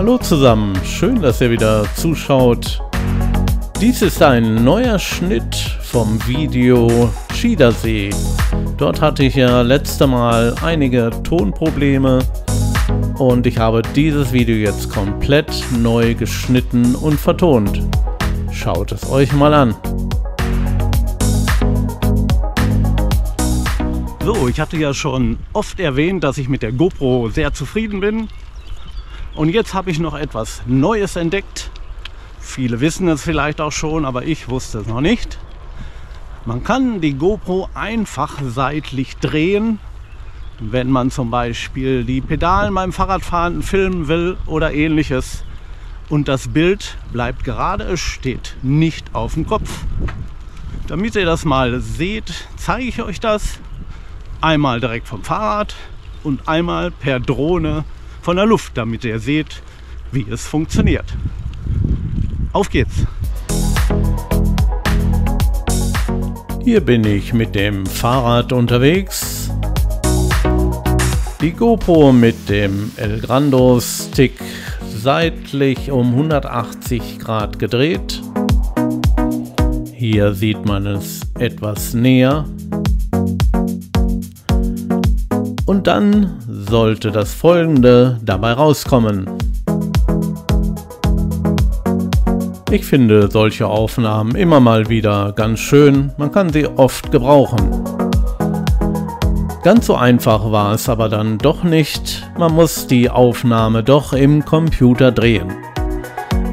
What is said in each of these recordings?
Hallo zusammen, schön, dass ihr wieder zuschaut. Dies ist ein neuer Schnitt vom Video Schiedersee. Dort hatte ich ja letzte Mal einige Tonprobleme und ich habe dieses Video jetzt komplett neu geschnitten und vertont. Schaut es euch mal an. So, ich hatte ja schon oft erwähnt, dass ich mit der GoPro sehr zufrieden bin. Und jetzt habe ich noch etwas Neues entdeckt. Viele wissen es vielleicht auch schon, aber ich wusste es noch nicht. Man kann die GoPro einfach seitlich drehen, wenn man zum Beispiel die Pedalen beim Fahrradfahren filmen will oder ähnliches. Und das Bild bleibt gerade, es steht nicht auf dem Kopf. Damit ihr das mal seht, zeige ich euch das. Einmal direkt vom Fahrrad und einmal per Drohne von der Luft, damit ihr seht, wie es funktioniert. Auf geht's! Hier bin ich mit dem Fahrrad unterwegs. Die GoPro mit dem Elgrando Stick seitlich um 180 Grad gedreht. Hier sieht man es etwas näher. Und dann sollte das Folgende dabei rauskommen. Ich finde solche Aufnahmen immer mal wieder ganz schön, man kann sie oft gebrauchen. Ganz so einfach war es aber dann doch nicht, man muss die Aufnahme doch im Computer drehen.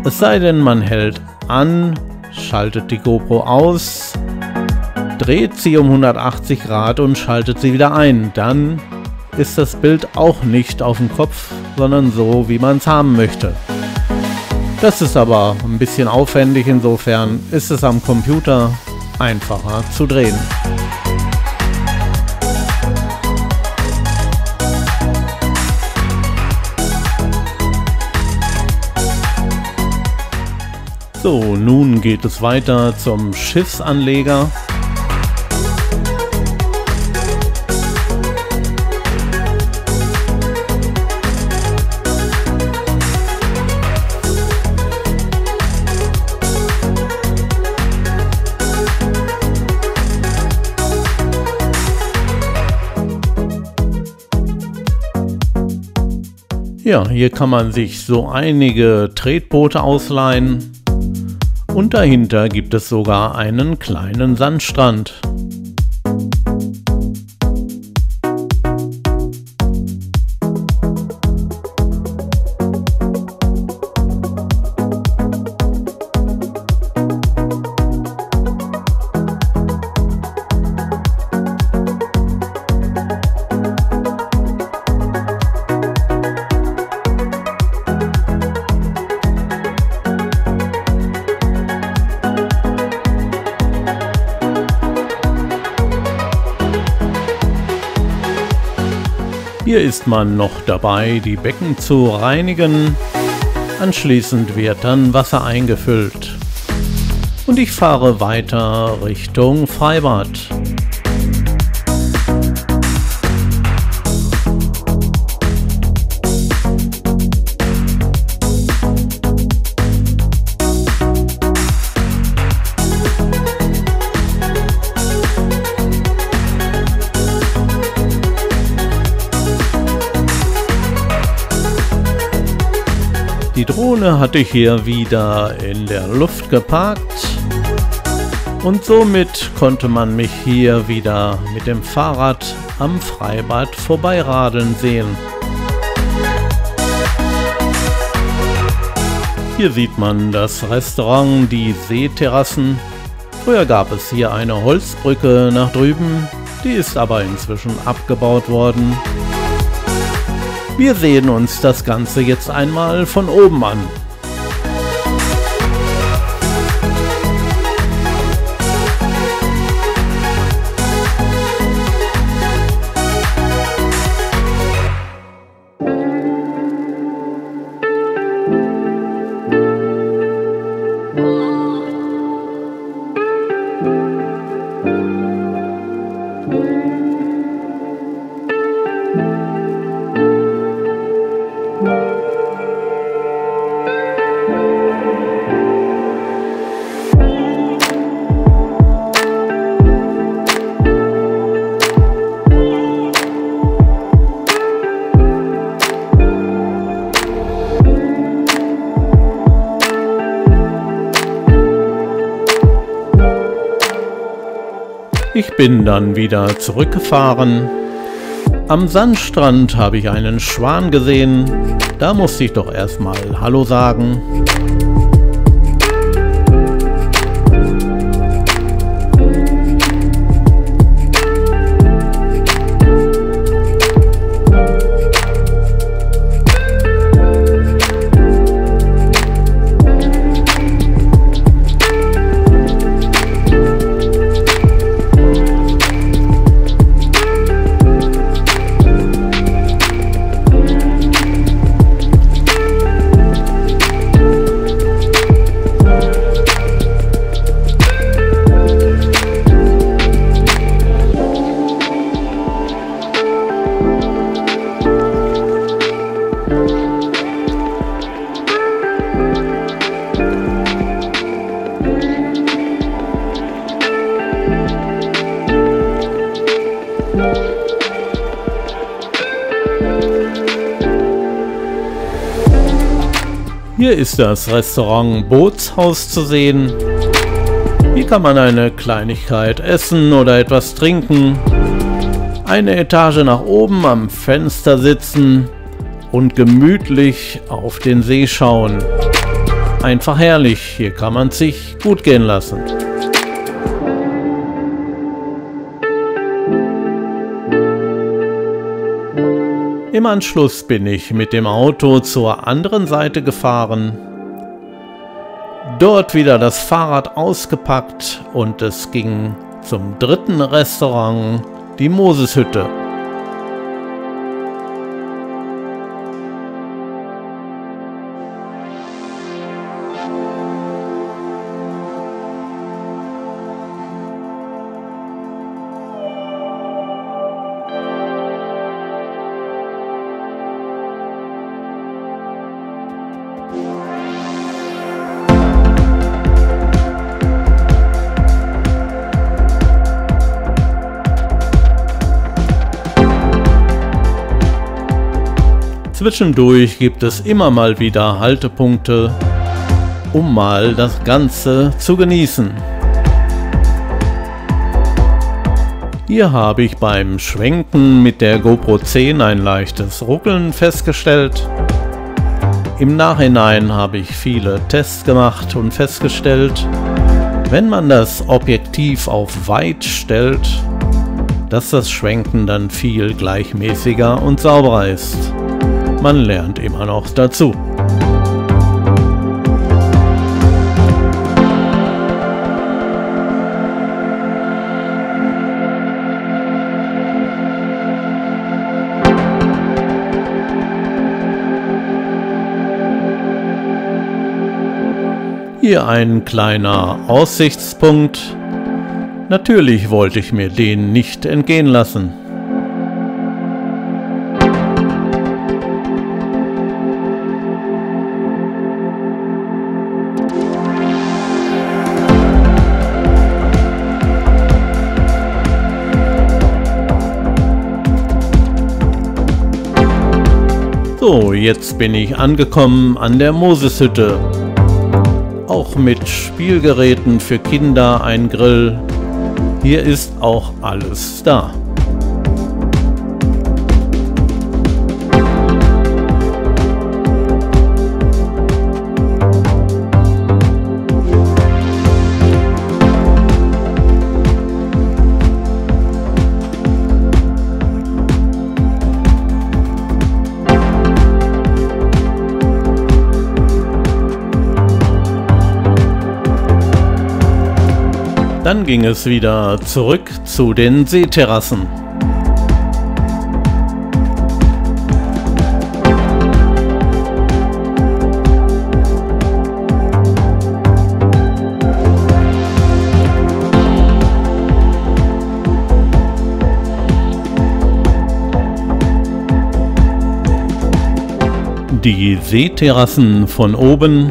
Es sei denn, man hält an, schaltet die GoPro aus, dreht sie um 180 Grad und schaltet sie wieder ein, dann ist das Bild auch nicht auf dem Kopf, sondern so, wie man es haben möchte. Das ist aber ein bisschen aufwendig, insofern ist es am Computer einfacher zu drehen. So, nun geht es weiter zum Schiffsanleger. Ja, hier kann man sich so einige Tretboote ausleihen und dahinter gibt es sogar einen kleinen Sandstrand. Hier ist man noch dabei, die Becken zu reinigen. Anschließend wird dann Wasser eingefüllt. Und ich fahre weiter Richtung Freibad. Die Drohne hatte ich hier wieder in der Luft geparkt und somit konnte man mich hier wieder mit dem Fahrrad am Freibad vorbeiradeln sehen. Hier sieht man das Restaurant Die Seeterrassen. Früher gab es hier eine Holzbrücke nach drüben, die ist aber inzwischen abgebaut worden. Wir sehen uns das Ganze jetzt einmal von oben an. Ich bin dann wieder zurückgefahren. Am Sandstrand habe ich einen Schwan gesehen. Da musste ich doch erstmal Hallo sagen. Hier ist das Restaurant Bootshaus zu sehen. Hier kann man eine Kleinigkeit essen oder etwas trinken, eine Etage nach oben am Fenster sitzen und gemütlich auf den See schauen. Einfach herrlich, hier kann man sich gut gehen lassen. Im Anschluss bin ich mit dem Auto zur anderen Seite gefahren, dort wieder das Fahrrad ausgepackt und es ging zum dritten Restaurant, die Moseshütte. Zwischendurch gibt es immer mal wieder Haltepunkte, um mal das Ganze zu genießen. Hier habe ich beim Schwenken mit der GoPro 10 ein leichtes Ruckeln festgestellt. Im Nachhinein habe ich viele Tests gemacht und festgestellt, wenn man das Objektiv auf weit stellt, dass das Schwenken dann viel gleichmäßiger und sauberer ist. Man lernt immer noch dazu. Hier ein kleiner Aussichtspunkt. Natürlich wollte ich mir den nicht entgehen lassen. So, jetzt bin ich angekommen an der Moseshütte. Auch mit Spielgeräten für Kinder, ein Grill. Hier ist auch alles da. Dann ging es wieder zurück zu den Seeterrassen. Die Seeterrassen von oben.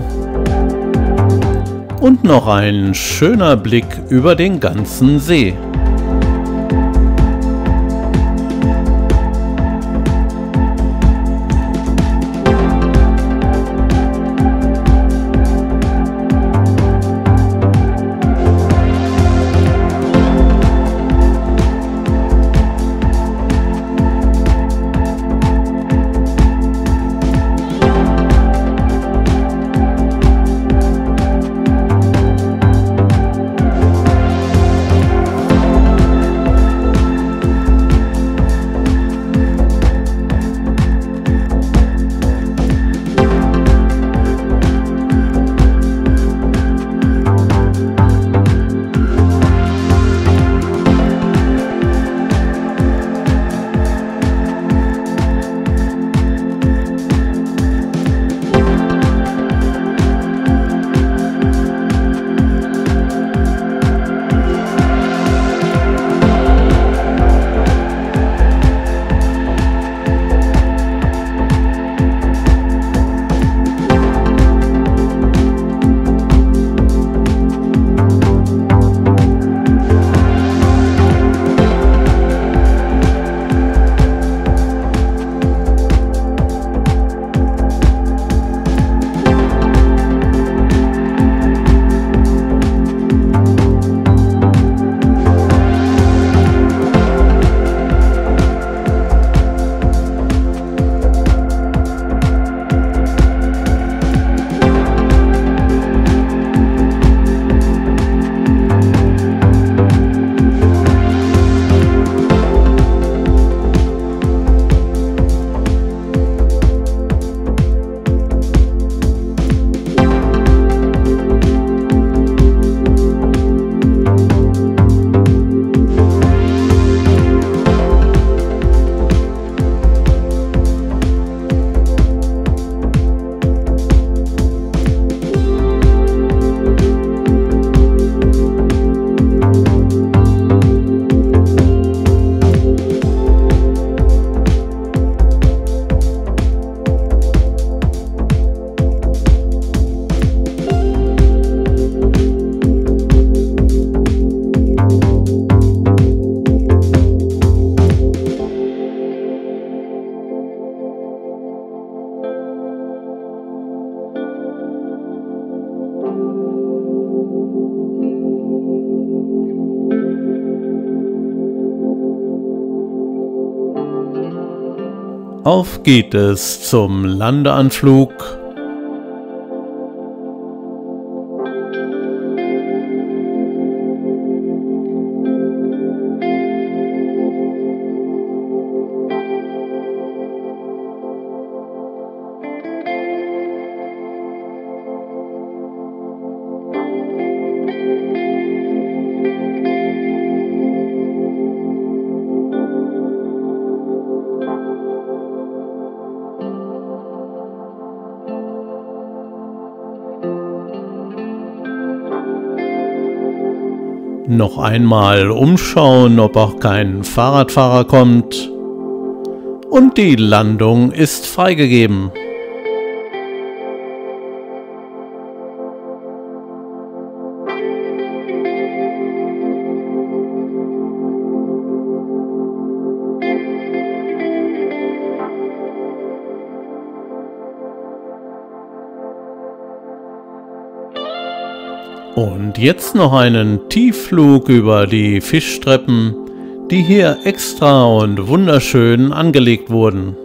Und noch ein schöner Blick über den ganzen See. Auf geht es zum Landeanflug. Noch einmal umschauen, ob auch kein Fahrradfahrer kommt. Und die Landung ist freigegeben. Und jetzt noch einen Tiefflug über die Fischtreppen, die hier extra und wunderschön angelegt wurden.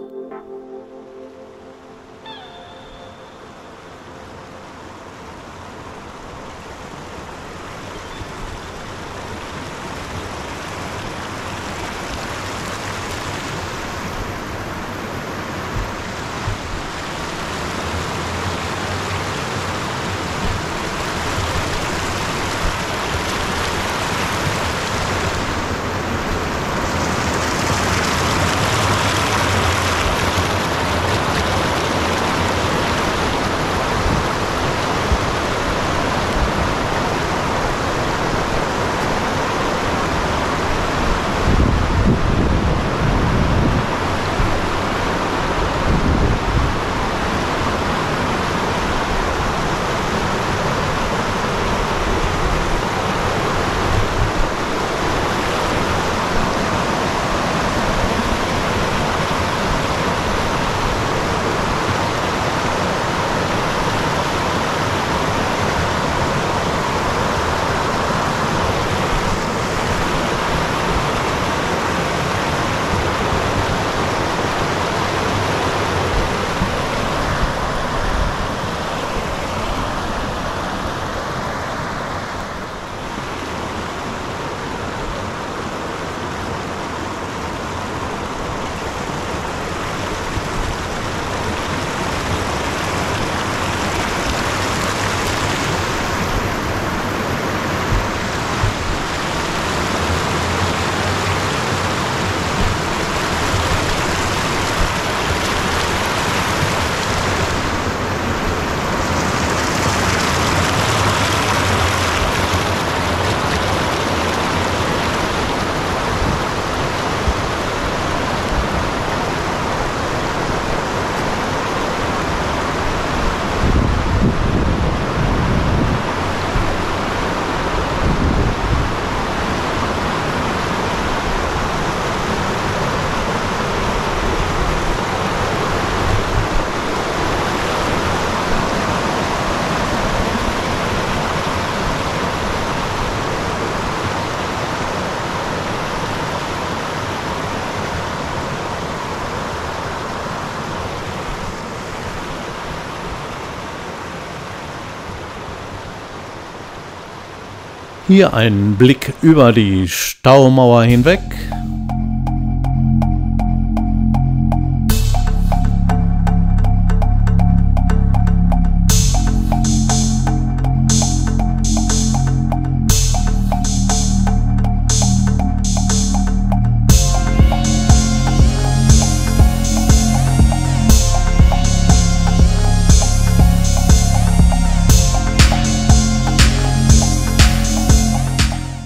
Hier ein Blick über die Staumauer hinweg.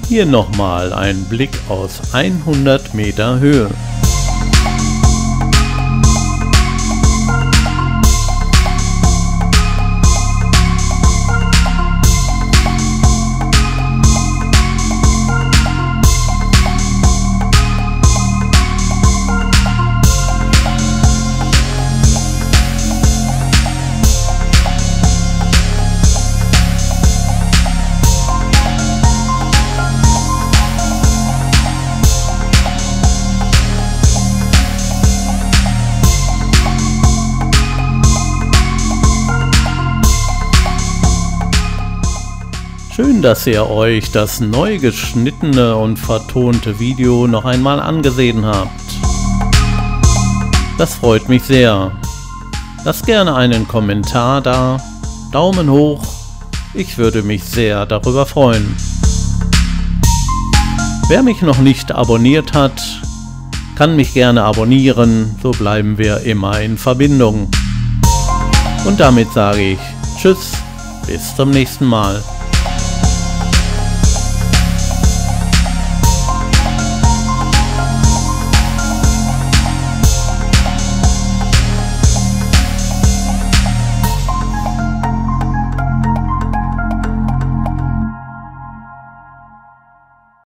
Hier nochmal ein Blick aus 100 Meter Höhe. Schön, dass ihr euch das neu geschnittene und vertonte Video noch einmal angesehen habt. Das freut mich sehr. Lasst gerne einen Kommentar da, Daumen hoch, ich würde mich sehr darüber freuen. Wer mich noch nicht abonniert hat, kann mich gerne abonnieren, so bleiben wir immer in Verbindung. Und damit sage ich Tschüss, bis zum nächsten Mal.